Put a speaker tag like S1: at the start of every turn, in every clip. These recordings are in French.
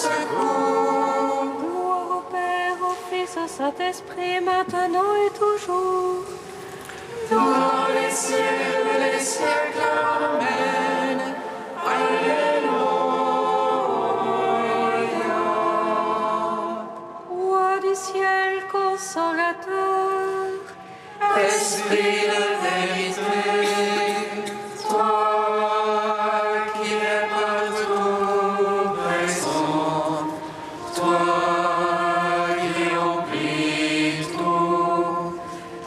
S1: secours.
S2: Gloire au Père, au Fils, au Saint-Esprit, maintenant et toujours.
S1: Dans les siècles des siècles, Amen. Alléluia.
S2: Roi du ciel, consolateur,
S1: Esprit de vérité, toi qui es partout présent, toi qui remplis tout,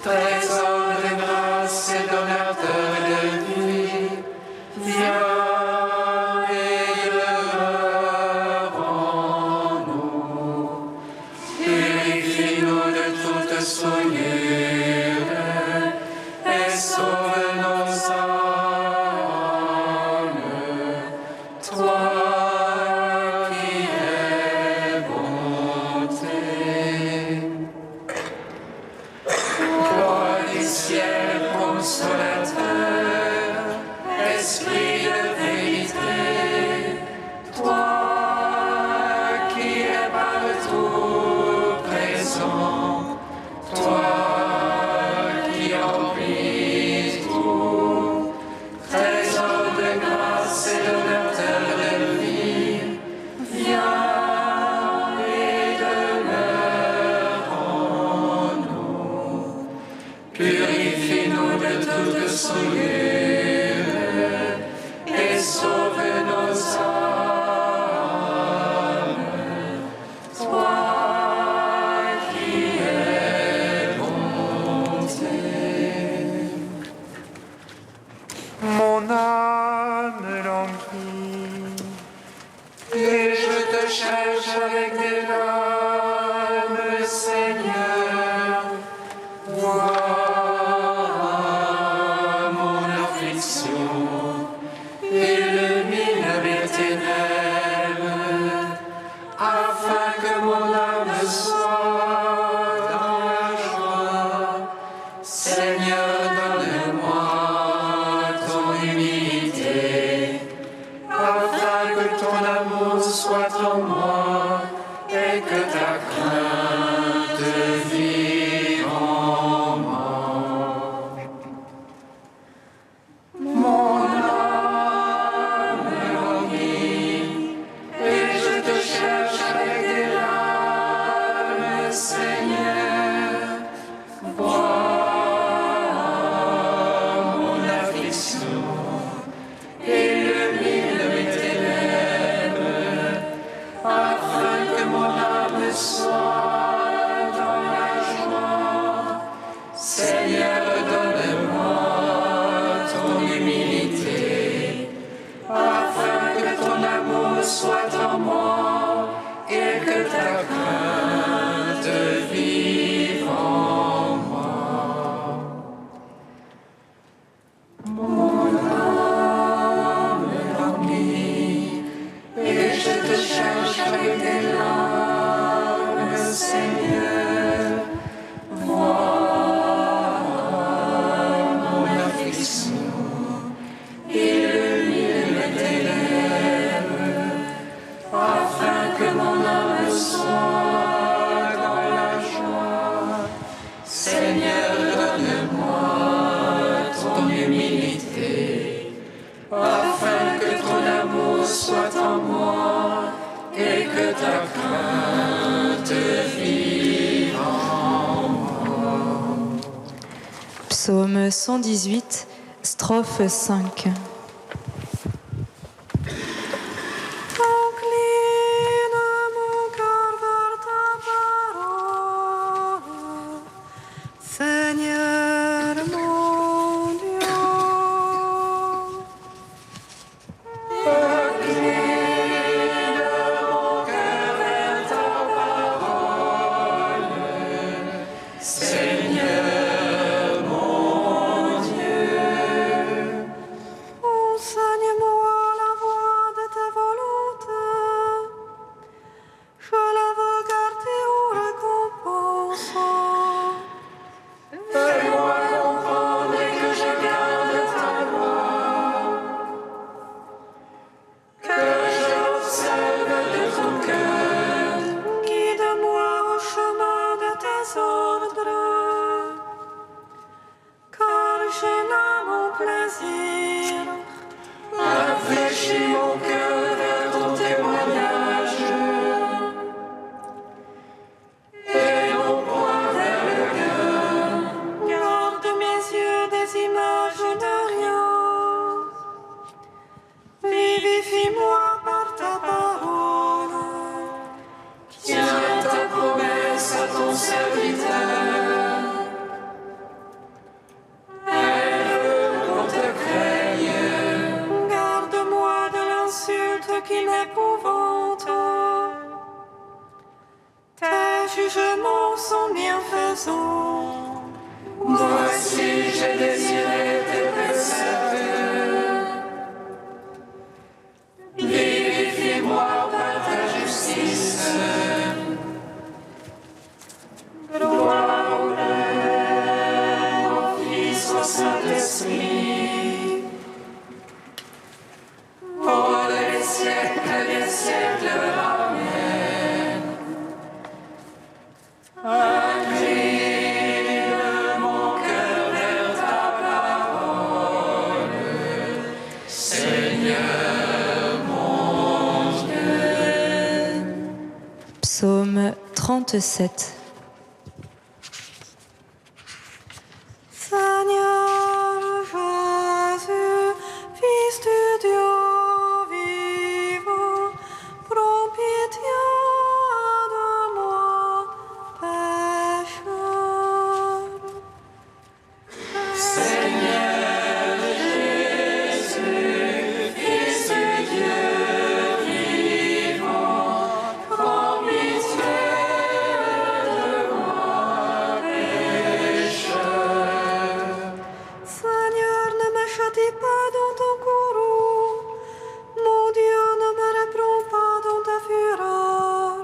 S1: trésor de grâce et donateur de vie, viens et demeure en nous. Purifie-nous de toute souillure et sauve nos âmes. Toi qui es bonté. Roi du ciel consolateur, Esprit de vérité, toi qui es partout présent, toi qui remplis tout, trésor de grâce et donateur de vie, viens et demeure en nous. Purifie-nous de toute souillure et sauve nos âmes. Toi qui es bonté.
S3: Mon âme languit,
S1: Et je te cherche avec des larmes, Seigneur. Vois mon affliction, illumine mes ténèbres, afin que mon âme soit dans la joie. Seigneur, donne-moi ton humilité, afin que ton amour soit en moi et que ta crainte vive en moi. Mon âme languit, et je te cherche avec des larmes, Seigneur. Vois mon affliction, illumine mes ténèbres, afin que mon âme soit dans la joie. Seigneur, donne-moi ton humilité, afin que ton amour soit en moi et que ta crainte vive en moi. Mon âme languit, et je te cherche avec des larmes, Seigneur. Vois mon affliction, illumine mes ténèbres, afin que mon âme soit dans la joie. Seigneur, donne-moi ton humilité, afin que ton amour soit en moi et que ta crainte vive en moi.
S4: Psaume 118, strophe 5.
S2: incline mon cœur vers ta parole, Seigneur mon Dieu.
S1: Incline mon cœur vers ta parole, Seigneur mon Dieu. jugements sont bienfaisants.
S5: Voici, j'ai désiré tes préceptes. Vivifie-moi par ta justice. Gloire au Père, au Fils, au Saint-Esprit. Pour les siècles des siècles. Amen. Incline mon cœur vers ta parole, Seigneur mon Dieu.
S4: Psaume 37.
S1: Seigneur Jésus, Fils du Dieu vivant, prends pitié de moi, pécheur.
S5: Seigneur Jésus, Fils du Dieu vivant, prends pitié de moi, pécheur.
S1: Seigneur, ne me châtie pas dans ton courroux, mon Dieu, ne me reprends pas dans ta fureur.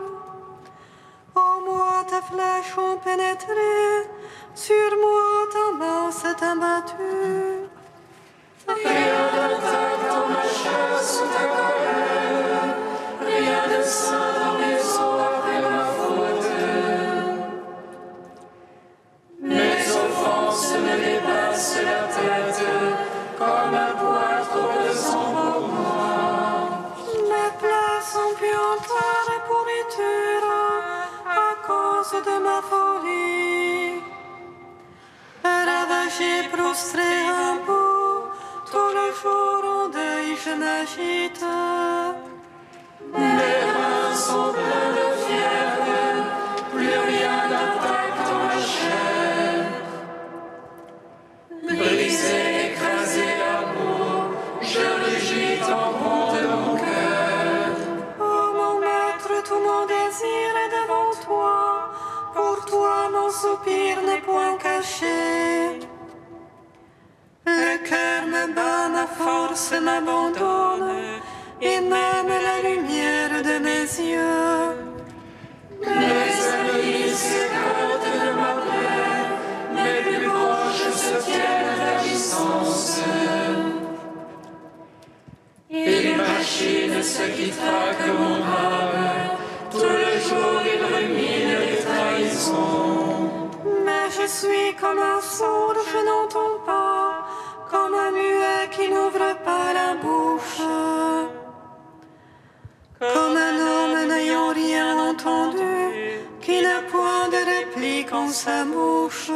S1: En moi tes flèches ont pénétré, sur moi ta main s'est abattue.
S5: Rien d'attaque dans ma chair sous ta colère, rien de saint dans mes os après ma faute. Mes offenses me dépassent la tête, comme un poids trop pesant pour moi.
S1: Mes plaies sont puanteur et pourriture à cause de ma folie. Ravagé, prostré, un bout, tout le jour en deuil je m'agite.
S5: Mes reins sont pleins de fièvre, plus rien n'attaque dans ma chair. Brisé, écrasé l'amour, je rugis en bon de mon cœur.
S1: Oh mon maître, tout mon désir est devant toi. Pour toi, mon soupir n'est point caché. Le cœur me bat, ma force m'abandonne, et même la lumière de mes yeux.
S5: Mes ennemis s'écartent de ma plaie, mes plus proches se tiennent à distance. Ils machinent ce qui traque mon âme, tout le jour ils ruminent les trahisons.
S1: Mais je suis comme un sourd, je n'entends pas, comme un muet qui n'ouvre pas la bouche. Comme un homme n'ayant rien entendu, qui n'a point de réplique en sa bouche.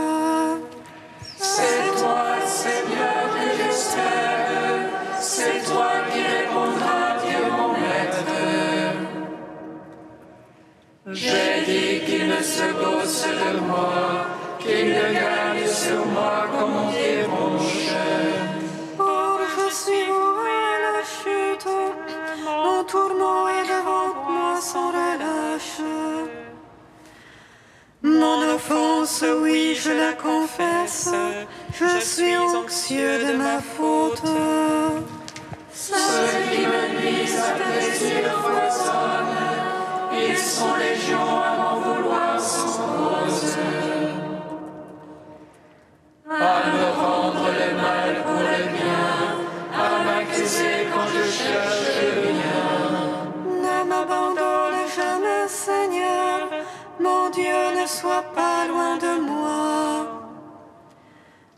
S5: C'est toi, Seigneur, que j'espère, c'est toi qui répondras, Dieu mon maître. J'ai dit qu'il ne se gosse de moi, qu'il ne gagne sur moi comme on dit ronche.
S1: Or je suis voué à la chute, mon tourment est devant moi sans relâche. Mon offense, oui, je la confesse, je suis anxieux de ma faute.
S5: Ceux qui me nuisent à plaisir foisonnent, ils sont légions à m'en vouloir sans cause. À me rendre le mal pour le bien, à m'accuser quand je cherche le bien.
S1: Ne m'abandonne jamais, Seigneur, mon Dieu, ne sois pas loin de moi.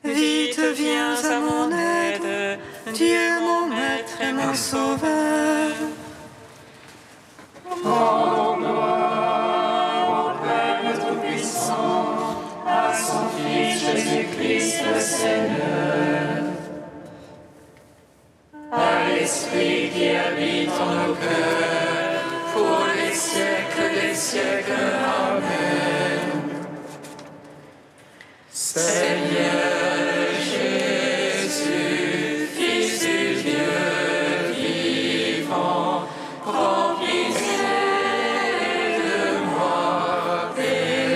S1: Vite viens à mon aide, Dieu mon maître et mon sauveur.
S5: Rendons gloire au Père Tout-Puissant, à son Fils Jésus-Christ le Seigneur, à l'Esprit qui habite en nos cœurs, pour les siècles des siècles. Amen. Seigneur Jésus, Fils du Dieu vivant, prends pitié de moi, pécheur.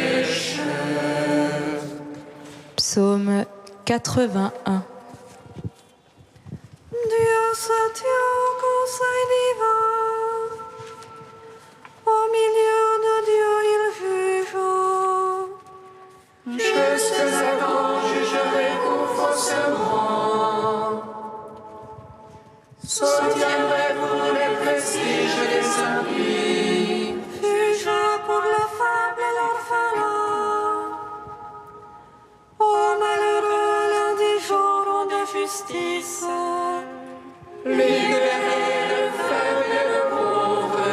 S4: 81.
S1: Dieu se tient au conseil divin. Au milieu de Dieu, il juge.
S5: Jusque à quand jugerez-vous faussement? Soutiendrez-vous les prestiges des impies?
S1: Jugez pour le faible et l'orphelin. Ô malheureux, l'indigent rend de justice.
S5: Libérez le faible et le pauvre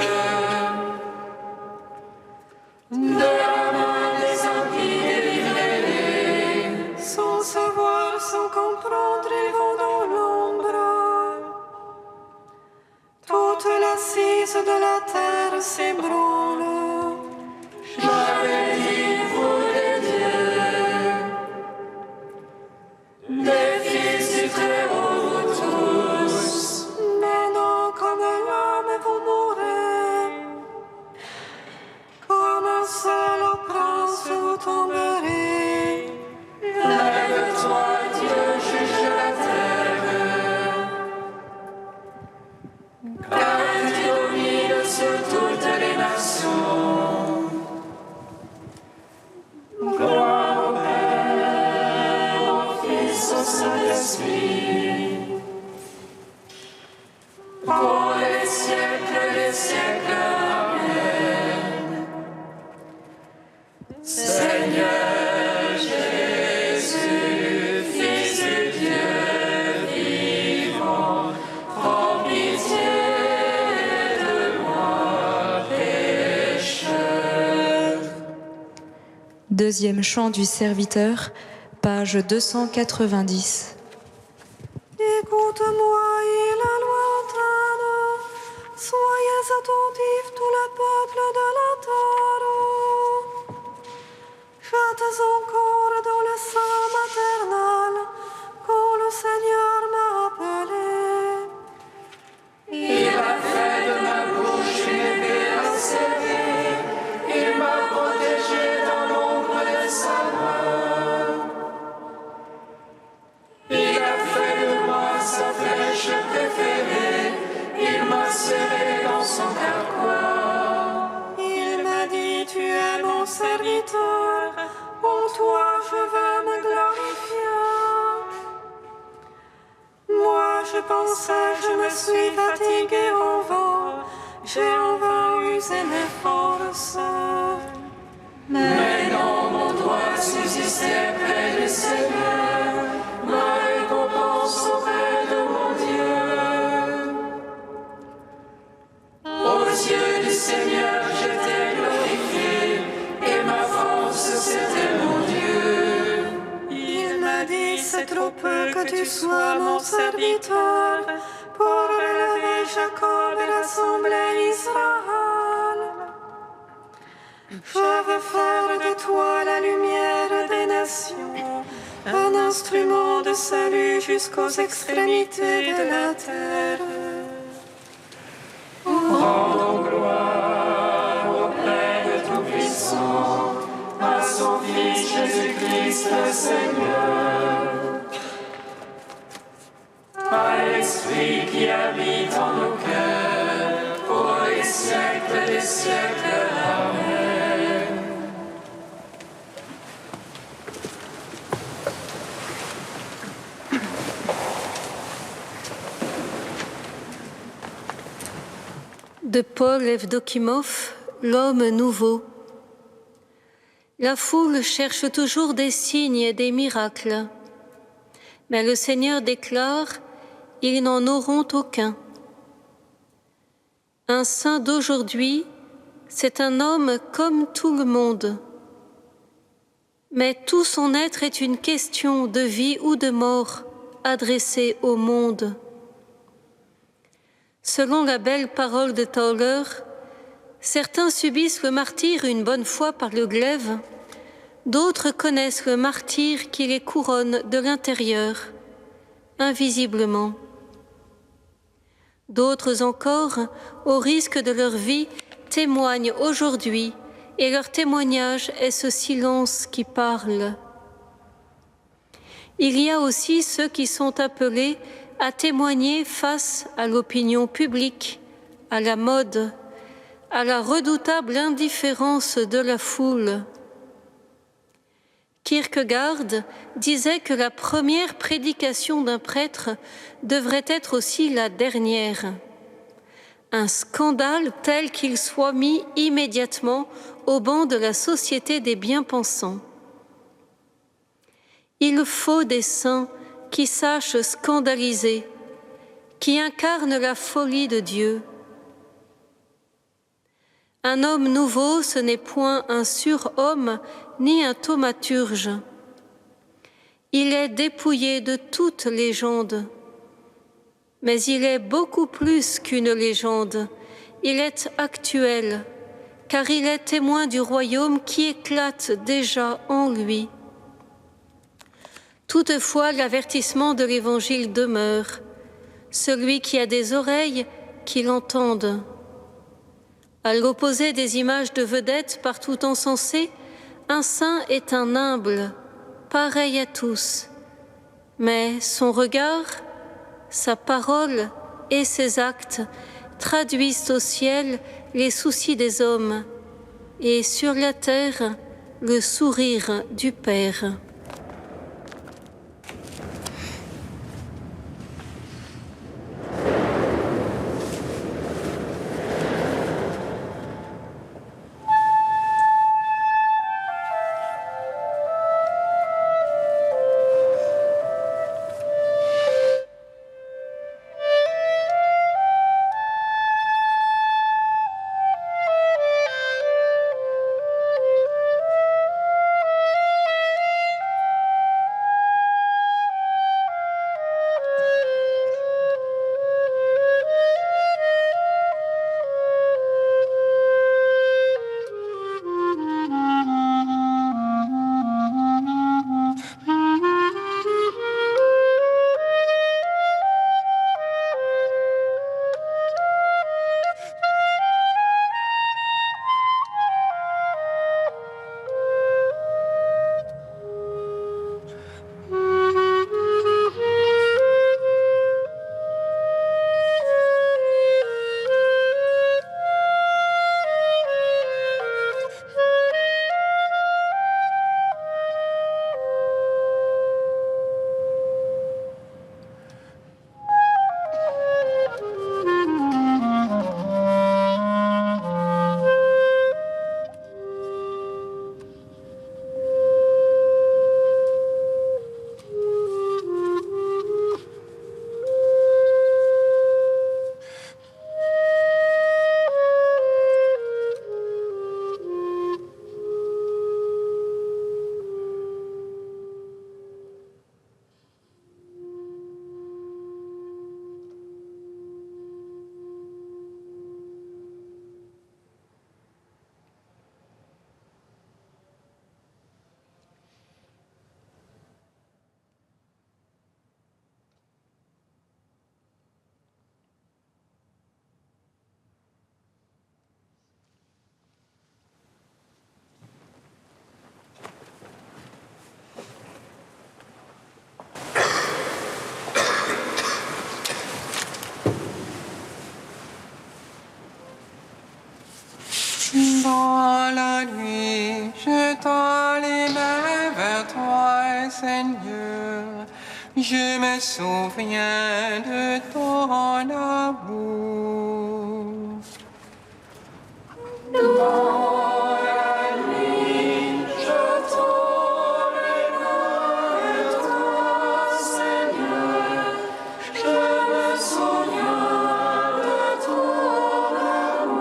S5: de la main des impies, délivrez-les.
S1: Sans savoir, sans comprendre, ils vont dans l'ombre. Toute l'assise de la terre s'ébranle.
S5: J'avais dit, vous les dieux, des fils du Très-Haut, vous tous.
S1: Mais non, comme l'homme, vous mourrez. Comme un seul au prince, vous tomberez.
S5: Lève-toi, Dieu, juge la terre, car tu domines sur toutes les nations. Gloire au Père, au Fils, au Saint-Esprit, pour les siècles des siècles. Amen. Seigneur Jésus, Fils du Dieu vivant, prends pitié de moi, pécheur.
S4: Deuxième chant du serviteur, page 290.
S1: Écoute-moi, il est lointaine. Soyez attentifs, tout le peuple de la terre. J'étais encore dans le sein maternel quand le Seigneur m'a appelé.
S5: Il a fait de ma bouche une épée acérée, il m'a protégé dans l'ombre de sa main. Il a fait de moi sa flèche préférée, il m'a serré dans son carquois.
S1: Il m'a dit, tu es mon serviteur, en toi je veux me glorifier. Moi je pensais, je me suis fatigué en vain, j'ai en vain usé mes forces.
S5: Mais non, mon doigt subsistait près du Seigneur, ma récompense auprès de mon Dieu. Aux yeux du Seigneur, j'étais glorifié, et ma force, c'était mon Dieu.
S1: Il m'a dit, c'est trop peu que tu sois mon serviteur, pour relever Jacob et rassembler Israël. Je veux faire de toi la lumière des nations, un instrument de salut jusqu'aux extrémités de la terre.
S5: Rendons gloire au Père de Tout-Puissant, à son Fils Jésus-Christ le Seigneur, à l'Esprit qui habite en nos cœurs, pour les siècles des siècles. Amen.
S2: De Paul Evdokimov, L'homme nouveau. La foule cherche toujours des signes et des miracles. Mais le Seigneur déclare, ils n'en auront aucun. Un saint d'aujourd'hui, c'est un homme comme tout le monde. Mais tout son être est une question de vie ou de mort adressée au monde. Selon la belle parole de Tauler, certains subissent le martyre une bonne fois par le glaive, d'autres connaissent le martyre qui les couronne de l'intérieur, invisiblement. D'autres encore, au risque de leur vie, témoignent aujourd'hui, et leur témoignage est ce silence qui parle. Il y a aussi ceux qui sont appelés à témoigner face à l'opinion publique, à la mode, à la redoutable indifférence de la foule. Kierkegaard disait que la première prédication d'un prêtre devrait être aussi la dernière. Un scandale tel qu'il soit mis immédiatement au banc de la société des bien-pensants. Il faut des saints qui sachent scandaliser, qui incarnent la folie de Dieu. Un homme nouveau, ce n'est point un surhomme ni un thaumaturge. Il est dépouillé de toute légende. Mais il est beaucoup plus qu'une légende. Il est actuel, car il est témoin du royaume qui éclate déjà en lui. Toutefois, l'avertissement de l'Évangile demeure. Celui qui a des oreilles, qu'il entende. À l'opposé des images de vedettes partout encensées, un saint est un humble, pareil à tous. Mais son regard, sa parole et ses actes traduisent au ciel les soucis des hommes et sur la terre le sourire du Père.
S3: Dans la nuit, je tends les mains vers toi, Seigneur. Je me souviens de ton amour.
S5: Dans la nuit, je tends les mains vers toi, Seigneur. Je me souviens de ton amour.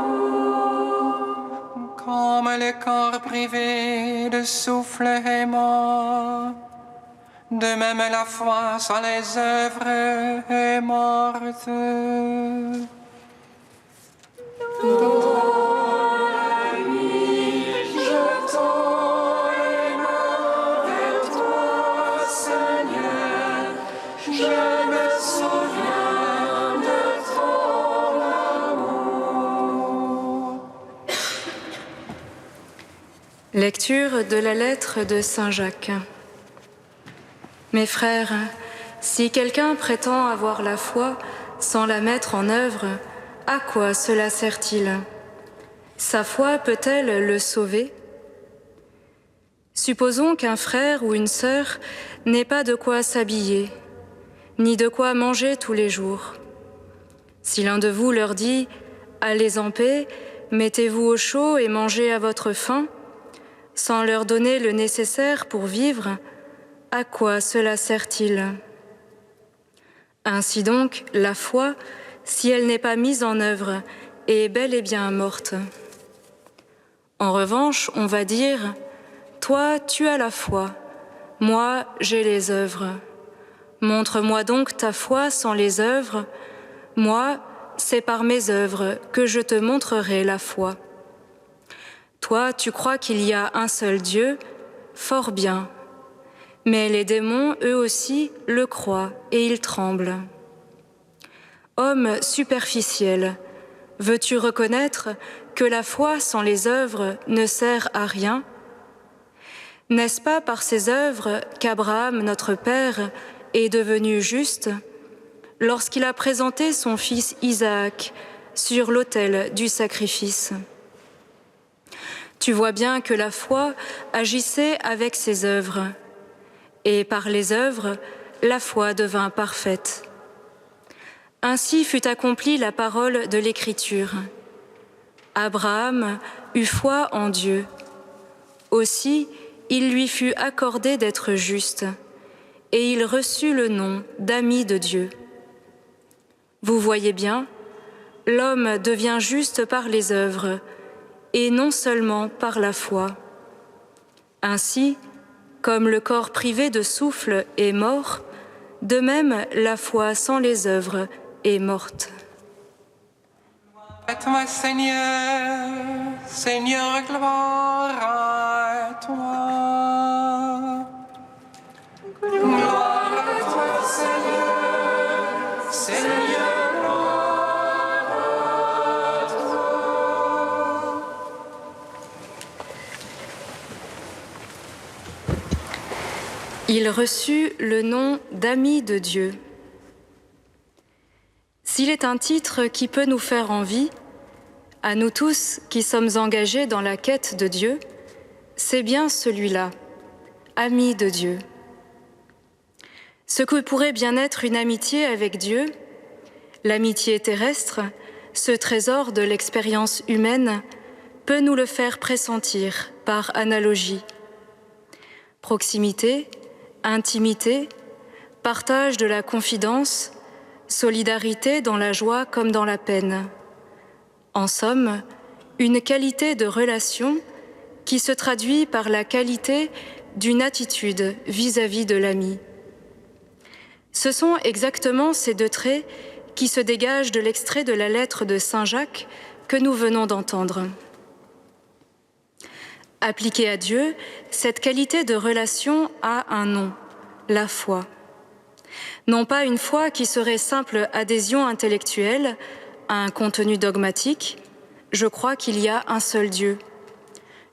S3: Comme le corps privé de souffle est mort, de même la foi sans les œuvres est morte.
S4: Lecture de la lettre de Saint Jacques. Mes frères, si quelqu'un prétend avoir la foi sans la mettre en œuvre, à quoi cela sert-il? Sa foi peut-elle le sauver? Supposons qu'un frère ou une sœur n'ait pas de quoi s'habiller, ni de quoi manger tous les jours. Si l'un de vous leur dit « Allez en paix, mettez-vous au chaud et mangez à votre faim », sans leur donner le nécessaire pour vivre, à quoi cela sert-il? Ainsi donc, la foi, si elle n'est pas mise en œuvre, est bel et bien morte. En revanche, on va dire « Toi, tu as la foi, moi, j'ai les œuvres. Montre-moi donc ta foi sans les œuvres, moi, c'est par mes œuvres que je te montrerai la foi. Toi, tu crois qu'il y a un seul Dieu, fort bien. Mais les démons, eux aussi, le croient et ils tremblent. Homme superficiel, veux-tu reconnaître que la foi sans les œuvres ne sert à rien? N'est-ce pas par ses œuvres qu'Abraham, notre père, est devenu juste lorsqu'il a présenté son fils Isaac sur l'autel du sacrifice? Tu vois bien que la foi agissait avec ses œuvres, et par les œuvres, la foi devint parfaite. Ainsi fut accomplie la parole de l'Écriture. Abraham eut foi en Dieu. Aussi, il lui fut accordé d'être juste, et il reçut le nom d'ami de Dieu. Vous voyez bien, l'homme devient juste par les œuvres, et non seulement par la foi. Ainsi, comme le corps privé de souffle est mort, de même la foi sans les œuvres est morte.
S3: À toi, Seigneur, Seigneur, gloire à toi. Gloire à toi, Seigneur, Seigneur, gloire à toi.
S4: Il reçut le nom d'ami de Dieu. S'il est un titre qui peut nous faire envie, à nous tous qui sommes engagés dans la quête de Dieu, c'est bien celui-là, ami de Dieu. Ce que pourrait bien être une amitié avec Dieu, l'amitié terrestre, ce trésor de l'expérience humaine, peut nous le faire pressentir par analogie. Proximité, intimité, partage de la confidence, solidarité dans la joie comme dans la peine. En somme, une qualité de relation qui se traduit par la qualité d'une attitude vis-à-vis de l'ami. Ce sont exactement ces deux traits qui se dégagent de l'extrait de la lettre de Saint Jacques que nous venons d'entendre. Appliquée à Dieu, cette qualité de relation a un nom, la foi. Non pas une foi qui serait simple adhésion intellectuelle à un contenu dogmatique, je crois qu'il y a un seul Dieu.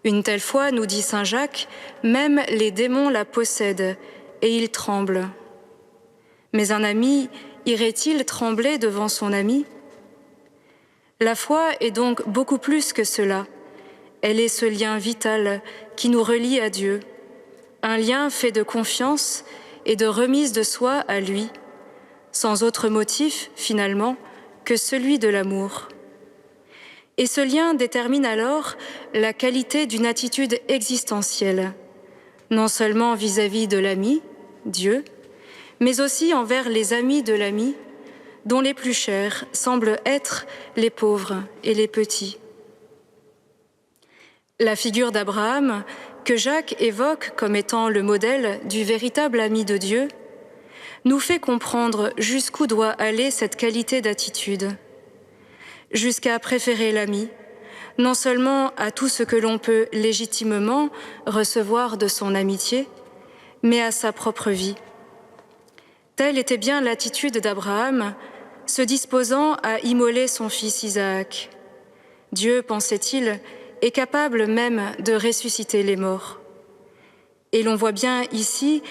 S4: Une telle foi, nous dit saint Jacques, même les démons la possèdent et ils tremblent. Mais un ami irait-il trembler devant son ami? La foi est donc beaucoup plus que cela. Elle est ce lien vital qui nous relie à Dieu, un lien fait de confiance et de remise de soi à lui, sans autre motif, finalement, que celui de l'amour. Et ce lien détermine alors la qualité d'une attitude existentielle, non seulement vis-à-vis de l'ami, Dieu, mais aussi envers les amis de l'ami, dont les plus chers semblent être les pauvres et les petits. La figure d'Abraham, que Jacques évoque comme étant le modèle du véritable ami de Dieu, nous fait comprendre jusqu'où doit aller cette qualité d'attitude, jusqu'à préférer l'ami, non seulement à tout ce que l'on peut légitimement recevoir de son amitié, mais à sa propre vie. Telle était bien l'attitude d'Abraham, se disposant à immoler son fils Isaac. Dieu, pensait-il, est capable même de ressusciter les morts. Et l'on voit bien ici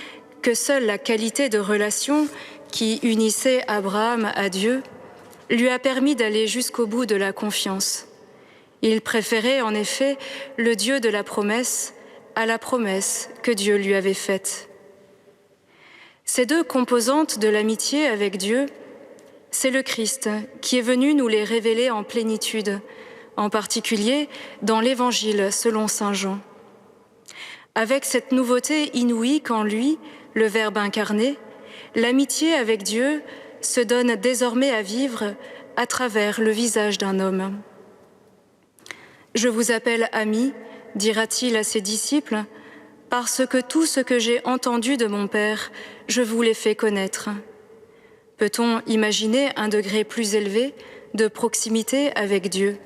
S4: que seule la qualité de relation qui unissait Abraham à Dieu lui a permis d'aller jusqu'au bout de la confiance. Il préférait en effet le Dieu de la promesse à la promesse que Dieu lui avait faite. Ces deux composantes de l'amitié avec Dieu, c'est le Christ qui est venu nous les révéler en plénitude, en particulier dans l'Évangile selon saint Jean. Avec cette nouveauté inouïe qu'en lui, le Verbe incarné, l'amitié avec Dieu se donne désormais à vivre à travers le visage d'un homme. « Je vous appelle amis », dira-t-il à ses disciples, « parce que tout ce que j'ai entendu de mon Père, je vous l'ai fait connaître. » Peut-on imaginer un degré plus élevé de proximité avec Dieu ?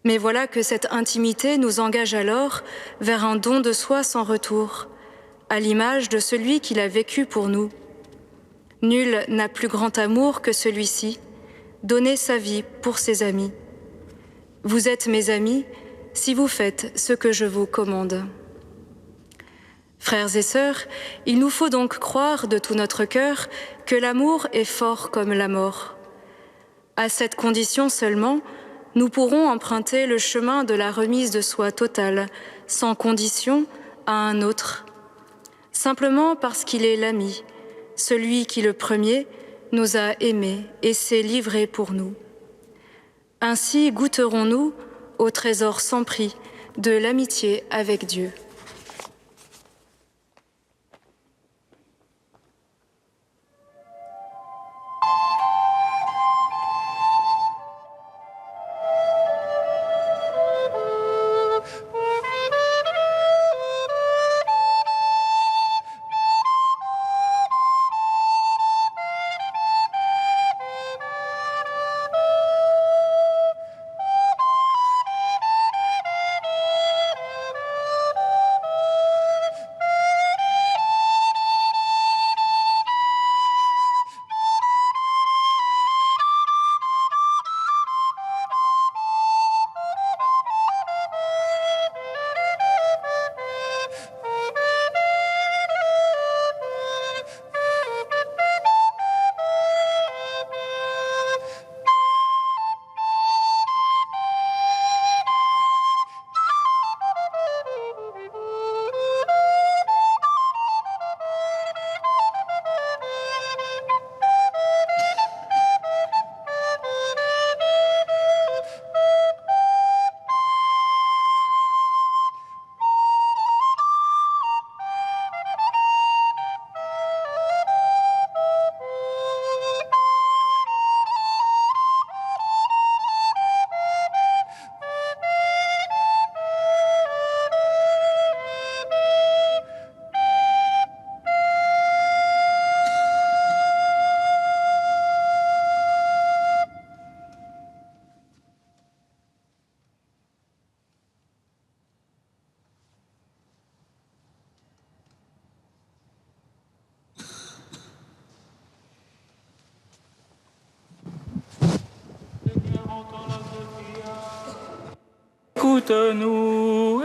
S4: Mais voilà que cette intimité nous engage alors vers un don de soi sans retour, à l'image de celui qui l'a vécu pour nous. Nul n'a plus grand amour que celui-ci, donner sa vie pour ses amis. Vous êtes mes amis si vous faites ce que je vous commande. Frères et sœurs, il nous faut donc croire de tout notre cœur que l'amour est fort comme la mort. À cette condition seulement, nous pourrons emprunter le chemin de la remise de soi totale, sans condition, à un autre, simplement parce qu'il est l'ami, celui qui le premier nous a aimés et s'est livré pour nous. Ainsi goûterons-nous au trésor sans prix de l'amitié avec Dieu.
S6: Écoute-nous, exauce-nous.
S5: Seigneur, entends notre prière. Écoute-nous,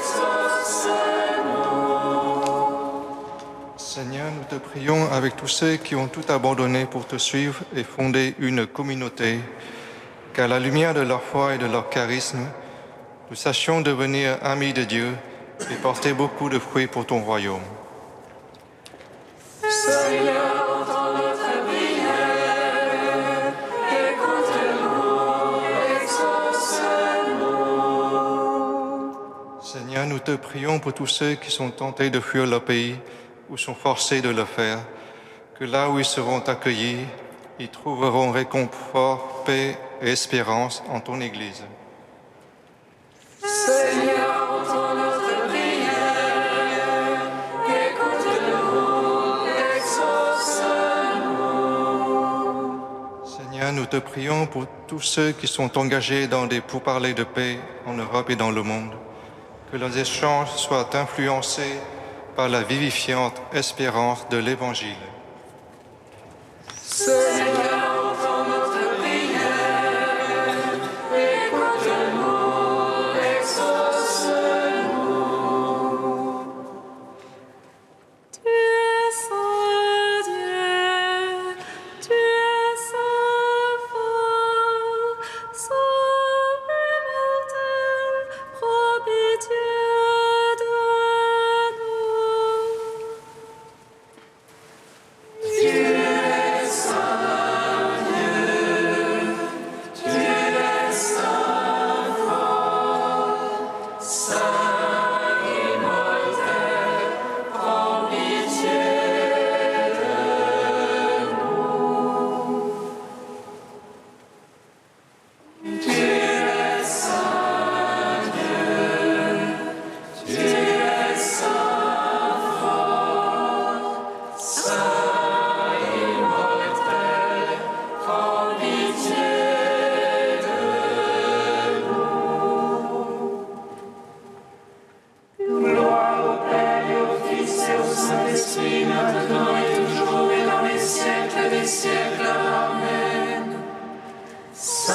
S5: exauce-nous.
S7: Seigneur, nous te prions avec tous ceux qui ont tout abandonné pour te suivre et fonder une communauté, qu'à la lumière de leur foi et de leur charisme, nous sachions devenir amis de Dieu et porter beaucoup de fruits pour ton royaume.
S5: Seigneur, entends notre prière. Écoute-nous, exauce-nous.
S7: Seigneur, nous te prions pour tous ceux qui sont tentés de fuir leur pays ou sont forcés de le faire, que là où ils seront accueillis, ils trouveront réconfort, paix et espérance en ton Église.
S5: Seigneur, entends notre prière. Écoute-nous, exauce-nous.
S7: Seigneur, nous te prions pour tous ceux qui sont engagés dans des pourparlers de paix en Europe et dans le monde, que leurs échanges soient influencés par la vivifiante espérance de l'Évangile.
S5: Seigneur, entends notre prière. Saint-Esprit, maintenant et toujours et dans les siècles des siècles. Amen. Saint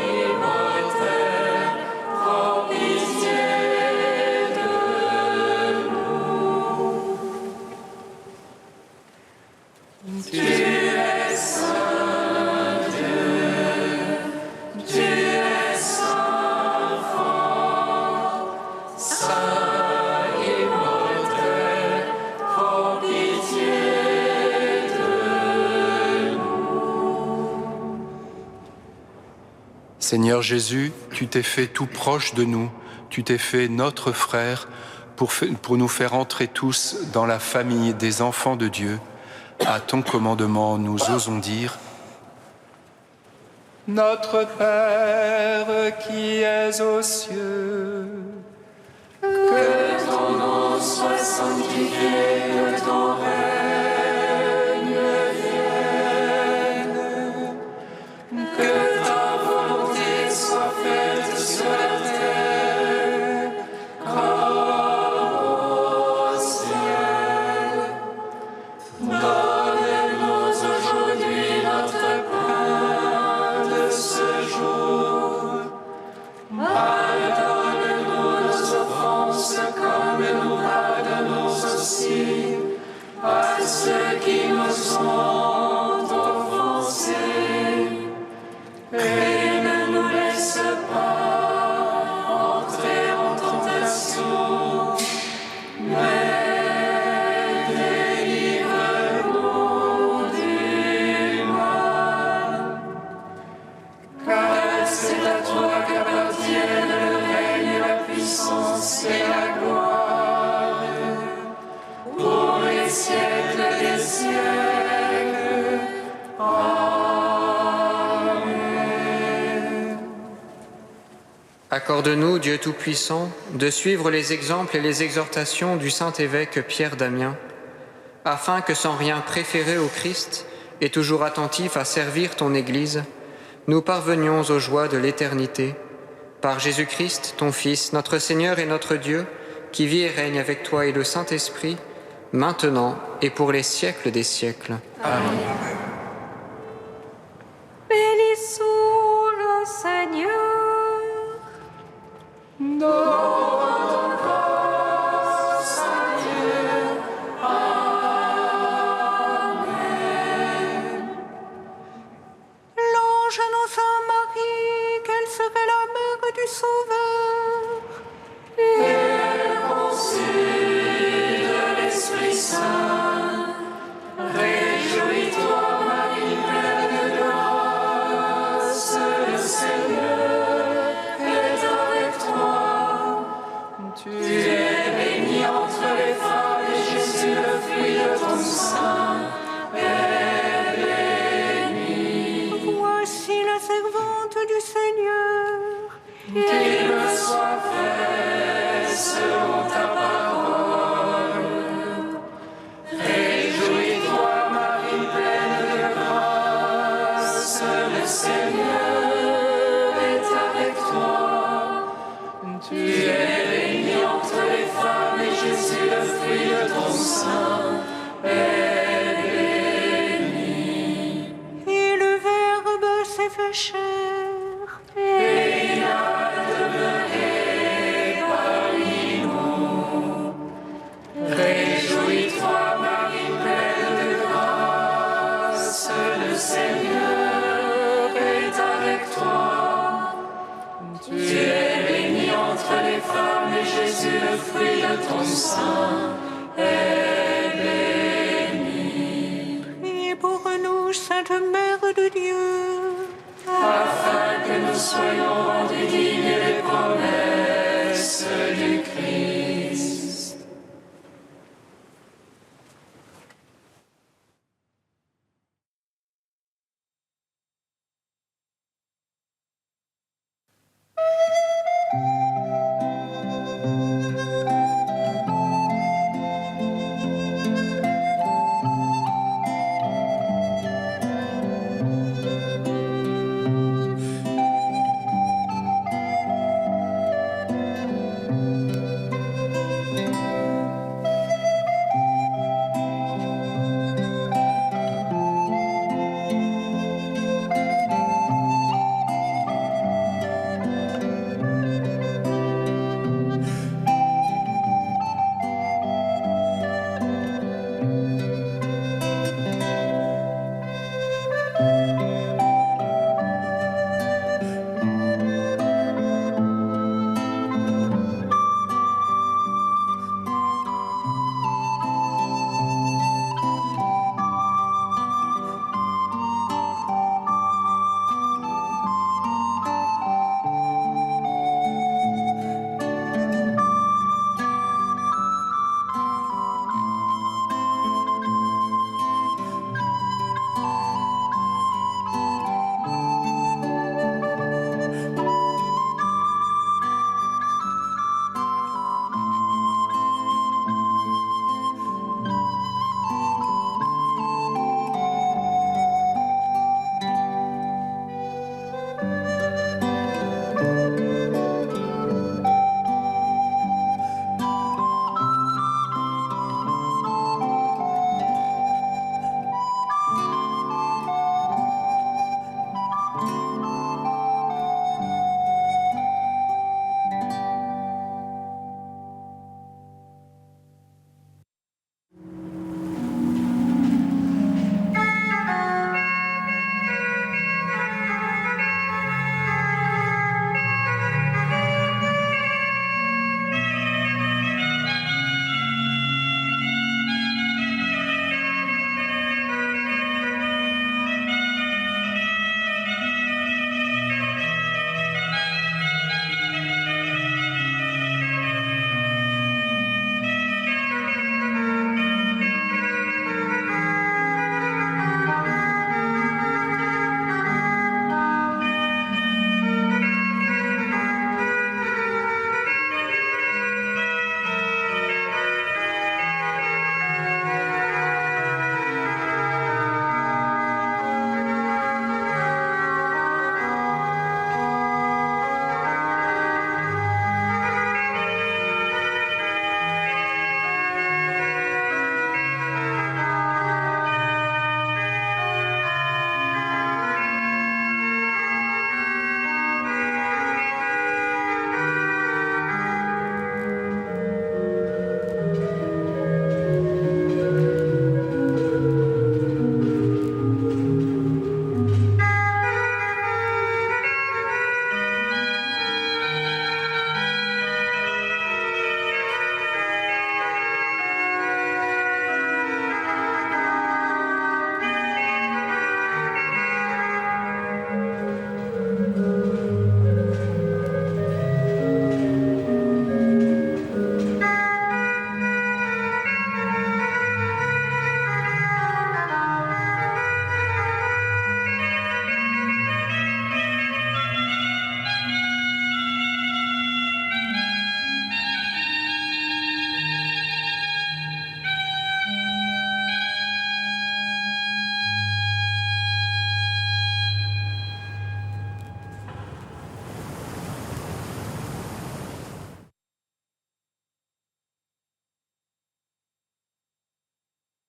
S5: immortel, prends pitié de nous. Tu es saint Dieu, tu es saint fort, saint immortel, prends pitié de nous.
S6: Seigneur Jésus, tu t'es fait tout proche de nous, tu t'es fait notre frère pour nous faire entrer tous dans la famille des enfants de Dieu. À ton commandement, nous osons dire: Notre Père qui es aux cieux,
S5: Que ton nom soit sanctifié, que ton règne vienne, que ta volonté soit faite sur la terre comme au ciel. Donne-nous aujourd'hui notre pain de ce jour. Pardonne-nous nos offenses comme nous pardonnons aussi à ceux qui nous ont offensés. Et ne nous laisse pas entrer en tentation, mais délivre-nous du mal. Car c'est à toi qu'appartiennent le règne, la puissance et la gloire, pour les siècles des siècles. Amen.
S3: Accorde-nous, Dieu Tout-Puissant, de suivre les exemples et les exhortations du Saint-Évêque Pierre Damien, afin que sans rien préférer au Christ et toujours attentif à servir ton Église, nous parvenions aux joies de l'éternité. Par Jésus-Christ, ton Fils, notre Seigneur et notre Dieu, qui vit et règne avec toi et le Saint-Esprit, maintenant et pour les siècles des siècles.
S2: Bénissons le Seigneur.
S1: L'ange annonça à Marie qu'elle serait la mère du Sauveur.
S5: Elle conçut de l'Esprit Saint. Réjouis-toi, Marie, pleine de grâce, le Seigneur est avec toi. Tu es bénie entre les femmes et Jésus, le fruit de ton sein, est béni.
S1: Voici la servante du Seigneur.
S5: Qu'il me soit fait selon ta parole. Réjouis-toi, Marie, pleine de grâce, le Seigneur est avec toi. Tu es bénie entre les femmes et Jésus, le fruit de ton sein, est béni.
S1: Et le Verbe s'est fait chair.
S5: Et il a demeuré parmi nous. Réjouis-toi, Marie, pleine de grâce, le Seigneur est avec toi. Tu es bénie entre les femmes et Jésus, le fruit de ton sein, est béni.
S1: Priez pour nous, Sainte Mère de Dieu.
S5: Afin que nous soyons rendus dignes des promesses du Christ.